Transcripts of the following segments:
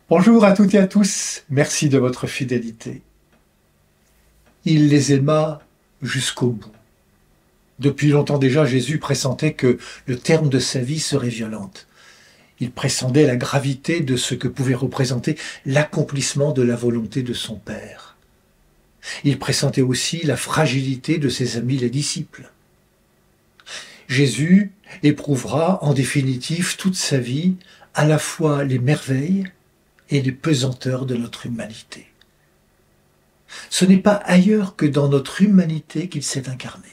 Bonjour à toutes et à tous, merci de votre fidélité. Il les aima jusqu'au bout. Depuis longtemps déjà, Jésus pressentait que le terme de sa vie serait violente. Il pressentait la gravité de ce que pouvait représenter l'accomplissement de la volonté de son Père. Il pressentait aussi la fragilité de ses amis les disciples. Jésus éprouvera en définitive toute sa vie à la fois les merveilles et les pesanteurs de notre humanité. Ce n'est pas ailleurs que dans notre humanité qu'il s'est incarné.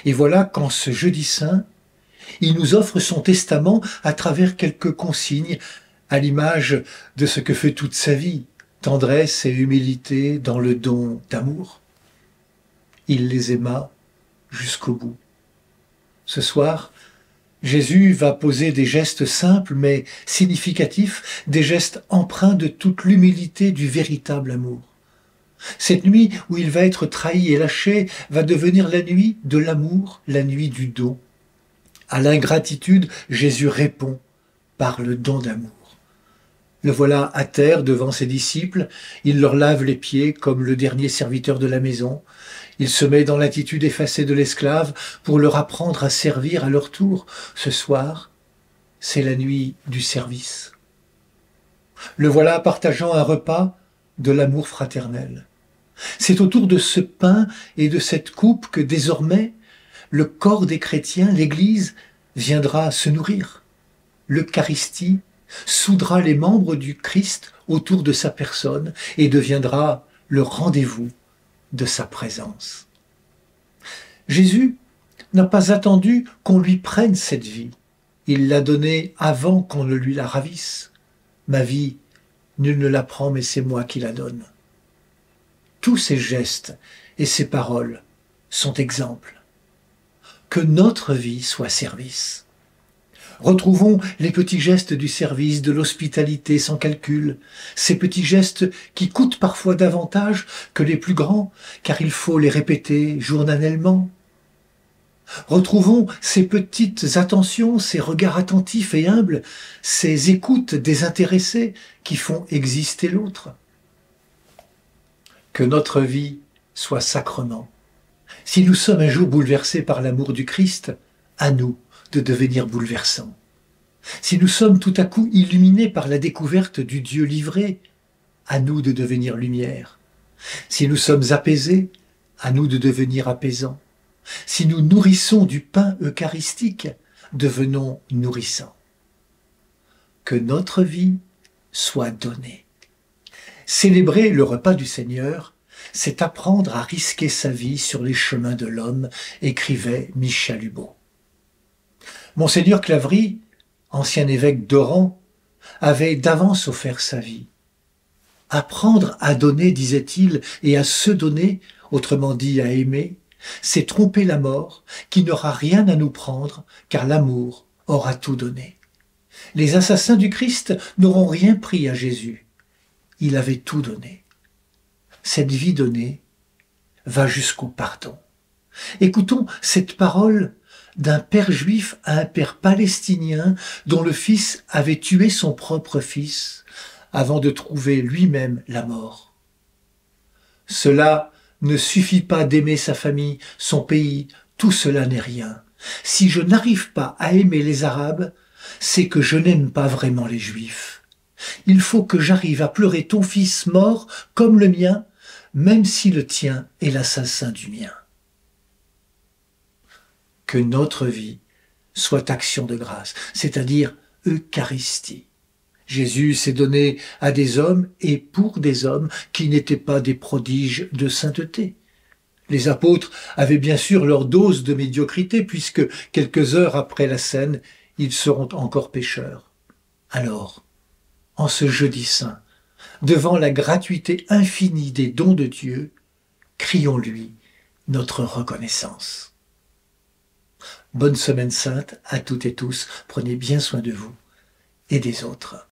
Et voilà qu'en ce jeudi saint, il nous offre son testament à travers quelques consignes à l'image de ce que fait toute sa vie, tendresse et humilité dans le don d'amour. Il les aima jusqu'au bout. Ce soir, Jésus va poser des gestes simples mais significatifs, des gestes empreints de toute l'humilité du véritable amour. Cette nuit où il va être trahi et lâché va devenir la nuit de l'amour, la nuit du don. À l'ingratitude, Jésus répond par le don d'amour. Le voilà à terre devant ses disciples, il leur lave les pieds comme le dernier serviteur de la maison. Il se met dans l'attitude effacée de l'esclave pour leur apprendre à servir à leur tour. Ce soir, c'est la nuit du service. Le voilà partageant un repas de l'amour fraternel. C'est autour de ce pain et de cette coupe que désormais le corps des chrétiens, l'Église, viendra se nourrir. L'Eucharistie soudera les membres du Christ autour de sa personne et deviendra le rendez-vous de sa présence. Jésus n'a pas attendu qu'on lui prenne cette vie. Il l'a donnée avant qu'on ne lui la ravisse. Ma vie, nul ne la prend, mais c'est moi qui la donne. Tous ces gestes et ces paroles sont exemples. Que notre vie soit service. Retrouvons les petits gestes du service, de l'hospitalité sans calcul, ces petits gestes qui coûtent parfois davantage que les plus grands, car il faut les répéter journellement. Retrouvons ces petites attentions, ces regards attentifs et humbles, ces écoutes désintéressées qui font exister l'autre. Que notre vie soit sacrement. Si nous sommes un jour bouleversés par l'amour du Christ, à nous de devenir bouleversants. Si nous sommes tout à coup illuminés par la découverte du Dieu livré, à nous de devenir lumière. Si nous sommes apaisés, à nous de devenir apaisants. Si nous nourrissons du pain eucharistique, devenons nourrissants. Que notre vie soit donnée. Célébrer le repas du Seigneur, c'est apprendre à risquer sa vie sur les chemins de l'homme, écrivait Michel Hubot. Monseigneur Claverie, ancien évêque d'Oran, avait d'avance offert sa vie. Apprendre à donner, disait-il, et à se donner, autrement dit à aimer, c'est tromper la mort qui n'aura rien à nous prendre, car l'amour aura tout donné. Les assassins du Christ n'auront rien pris à Jésus. Il avait tout donné. Cette vie donnée va jusqu'au pardon. Écoutons cette parole d'un père juif à un père palestinien dont le fils avait tué son propre fils avant de trouver lui-même la mort. Cela ne suffit pas d'aimer sa famille, son pays, tout cela n'est rien. Si je n'arrive pas à aimer les Arabes, c'est que je n'aime pas vraiment les Juifs. Il faut que j'arrive à pleurer ton fils mort comme le mien, même si le tien est l'assassin du mien. Que notre vie soit action de grâce, c'est-à-dire Eucharistie. Jésus s'est donné à des hommes et pour des hommes qui n'étaient pas des prodiges de sainteté. Les apôtres avaient bien sûr leur dose de médiocrité puisque quelques heures après la scène, ils seront encore pécheurs. Alors, en ce jeudi saint, devant la gratuité infinie des dons de Dieu, crions-lui notre reconnaissance. Bonne semaine sainte à toutes et tous, prenez bien soin de vous et des autres.